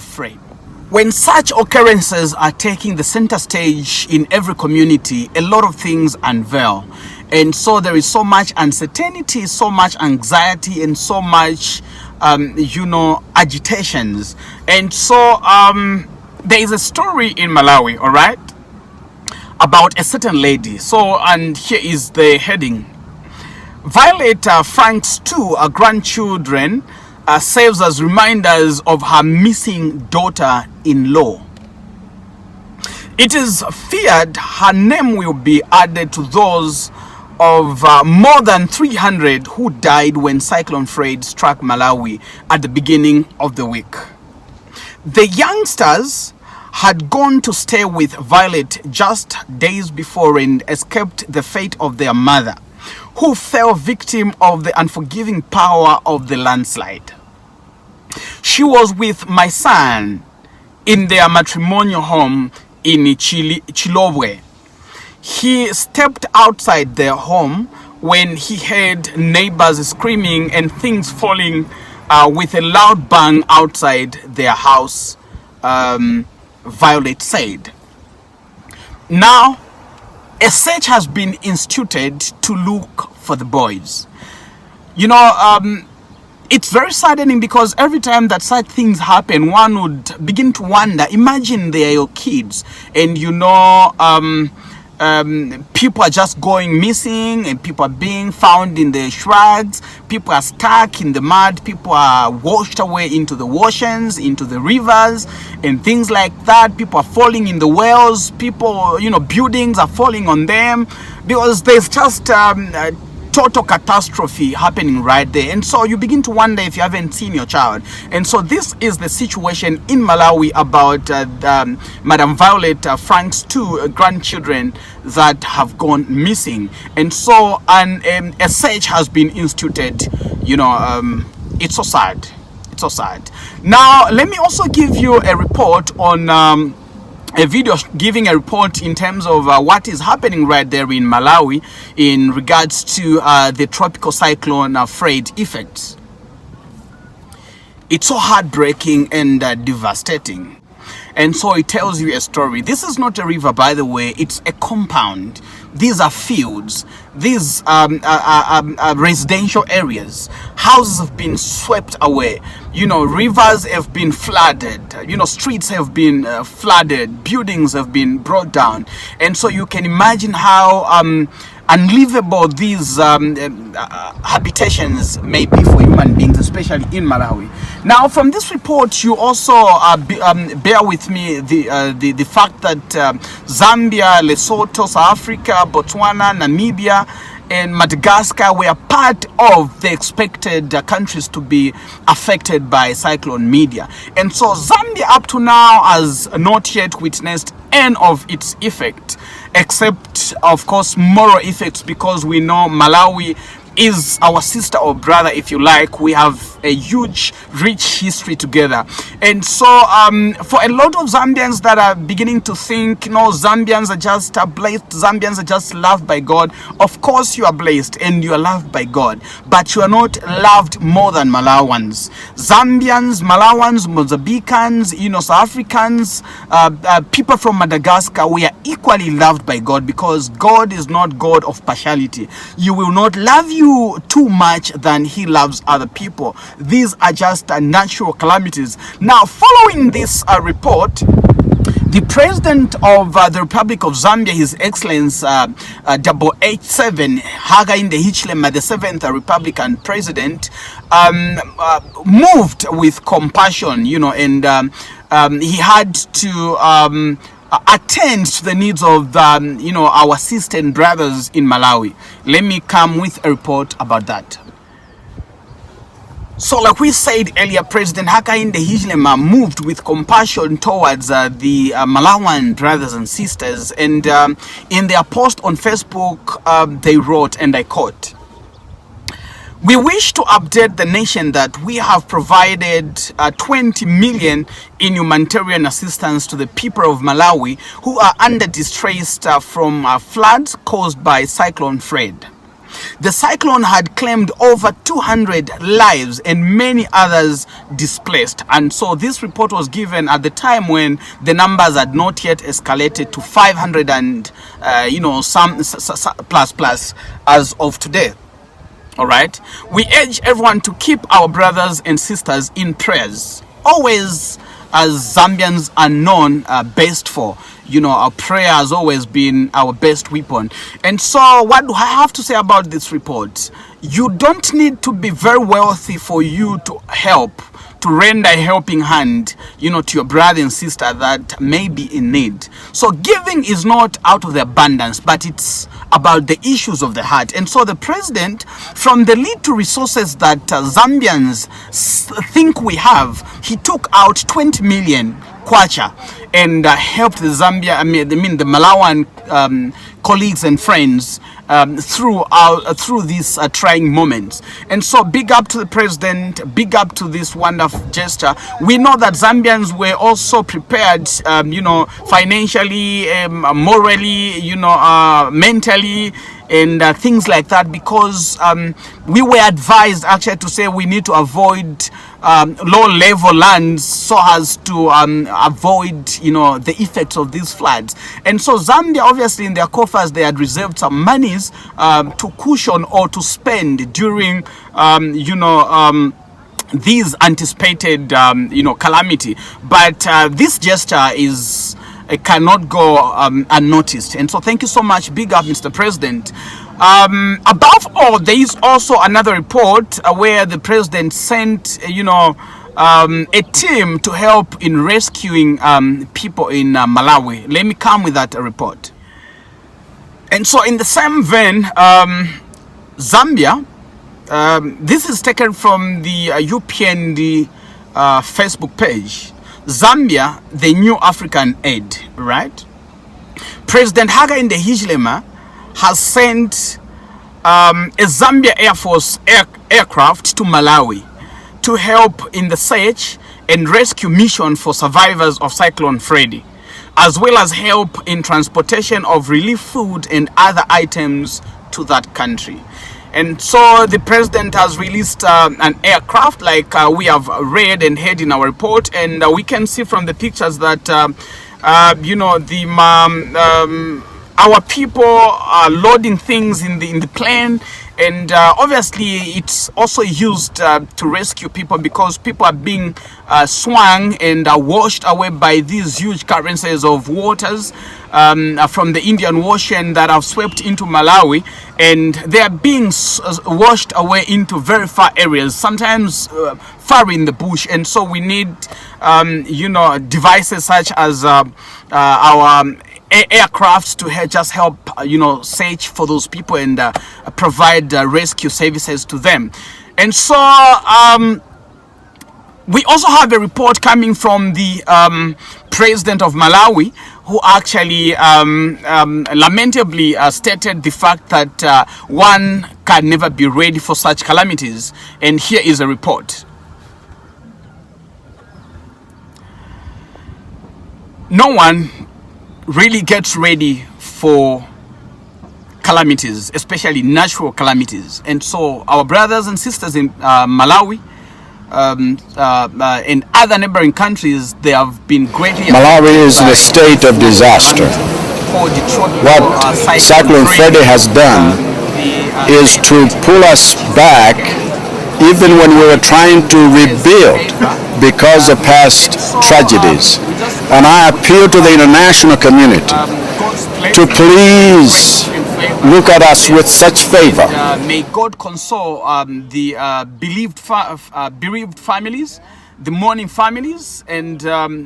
Freddy. When such occurrences are taking the center stage in every community, a lot of things unveil. And so there is so much uncertainty, so much anxiety, and so much, agitations. And so there is a story in Malawi, all right, about a certain lady. So, and here is the heading. Violet Frank's two grandchildren serves as reminders of her missing daughter-in-law. It is feared her name will be added to those of more than 300 who died when Cyclone Freddy struck Malawi at the beginning of the week. The youngsters had gone to stay with Violet just days before and escaped the fate of their mother, who fell victim of the unforgiving power of the landslide. She was with my son in their matrimonial home in Chilowe. He stepped outside their home when he heard neighbors screaming and things falling with a loud bang outside their house, Violet said. Now, a search has been instituted to look for the boys. It's very saddening because every time that such things happen, one would begin to wonder, imagine they are your kids and people are just going missing and people are being found in the shrugs, people are stuck in the mud, people are washed away into the oceans, into the rivers and things like that. People are falling in the wells, people, buildings are falling on them because there's just total catastrophe happening right there. And so you begin to wonder if you haven't seen your child. And so this is the situation in Malawi about Madam Violet Frank's two grandchildren that have gone missing. And so a search has been instituted. It's so sad. It's so sad. Now let me also give you a report on a video giving a report in terms of what is happening right there in Malawi in regards to the tropical cyclone Freddy effects. It's so heartbreaking and devastating. And so it tells you a story. This is not a river, by the way. It's a compound. These are fields. These are residential areas. Houses have been swept away. Rivers have been flooded. Streets have been flooded. Buildings have been brought down. And so you can imagine how unlivable these habitations may be for human beings, especially in Malawi. Now, from this report, you also bear with me the fact that Zambia, Lesotho, South Africa, Botswana, Namibia, and Madagascar were part of the expected countries to be affected by cyclone media. And so Zambia up to now has not yet witnessed any of its effect, except of course moral effects, because we know Malawi is our sister or brother, if you like. We have a huge, rich history together. And so for a lot of Zambians that are beginning to think, Zambians are just blessed, Zambians are just loved by God. Of course you are blessed and you are loved by God, but you are not loved more than Malawans. Zambians, Malawans, Mozambicans, South Africans, people from Madagascar, we are equally loved by God, because God is not God of partiality. You will not love you too much than he loves other people. These are just natural calamities. Now, following this report, the president of the Republic of Zambia, His Excellency H7 Hakainde Hichilema, the 7th Republican president, moved with compassion, and he had to attend to the needs of our sisters and brothers in Malawi. Let me come with a report about that. So like we said earlier, President Hakainde Hichilema moved with compassion towards the Malawian brothers and sisters, and in their post on Facebook they wrote, and I quote, "We wish to update the nation that we have provided 20 million in humanitarian assistance to the people of Malawi who are under distress from floods caused by Cyclone Freddy. The cyclone had claimed over 200 lives and many others displaced. And so this report was given at the time when the numbers had not yet escalated to 500 and some plus as of today. All right, we urge everyone to keep our brothers and sisters in prayers always, as Zambians are known best for. Our prayer has always been our best weapon. And so what do I have to say about this report? You don't need to be very wealthy for you to help, to render a helping hand, to your brother and sister that may be in need. So giving is not out of the abundance, but it's about the issues of the heart. And so the president, from the little resources that Zambians think we have, he took out 20 million kwacha and helped the the Malawian colleagues and friends through these trying moments. And so big up to the president, big up to this wonderful gesture. We know that Zambians were also prepared, financially, morally, mentally, and things like that, because we were advised actually to say we need to avoid low-level lands so as to avoid the effects of these floods. And so Zambia, obviously in their coffers, they had reserved some monies to cushion or to spend during these anticipated calamity. But this gesture is cannot go unnoticed. And so thank you so much. Big up, Mr. President. Above all, there is also another report where the president sent a team to help in rescuing people in Malawi. Let me come with that report. And so in the same vein, Zambia, this is taken from the UPND Facebook page. Zambia, the new African aid, right? President Hakainde Hichilema has sent a Zambia Air Force aircraft to Malawi to help in the search and rescue mission for survivors of Cyclone Freddy, as well as help in transportation of relief food and other items to that country. And so the president has released an aircraft, like we have read and heard in our report, and we can see from the pictures that our people are loading things in the plane, and obviously it's also used to rescue people, because people are being swung and washed away by these huge currents of waters from the Indian Ocean that have swept into Malawi, and they are being washed away into very far areas, sometimes far in the bush. And so we need devices such as our aircrafts to just help search for those people and provide rescue services to them. And so we also have a report coming from the president of Malawi, who actually lamentably stated the fact that one can never be ready for such calamities. And here is a report. No one really gets ready for calamities, especially natural calamities. And so our brothers and sisters in Malawi in other neighboring countries, they have been greatly Malawi is in a state of disaster. What Cyclone Freddy has done is to pull us back even when we were trying to rebuild because of past tragedies. And I appeal to the international community to please look at us with such favor. May God console the bereaved families, the mourning families, and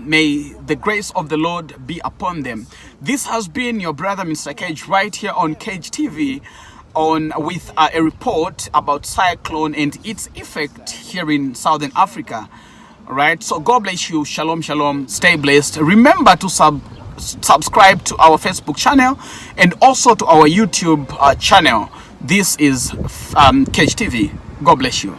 may the grace of the Lord be upon them. This has been your brother, Mr. Cage, right here on Cage TV, with a report about cyclone and its effect here in Southern Africa. All right, so God bless you. Shalom, shalom. Stay blessed. Remember to subscribe to our Facebook channel and also to our YouTube channel. This is Cage TV. God bless you.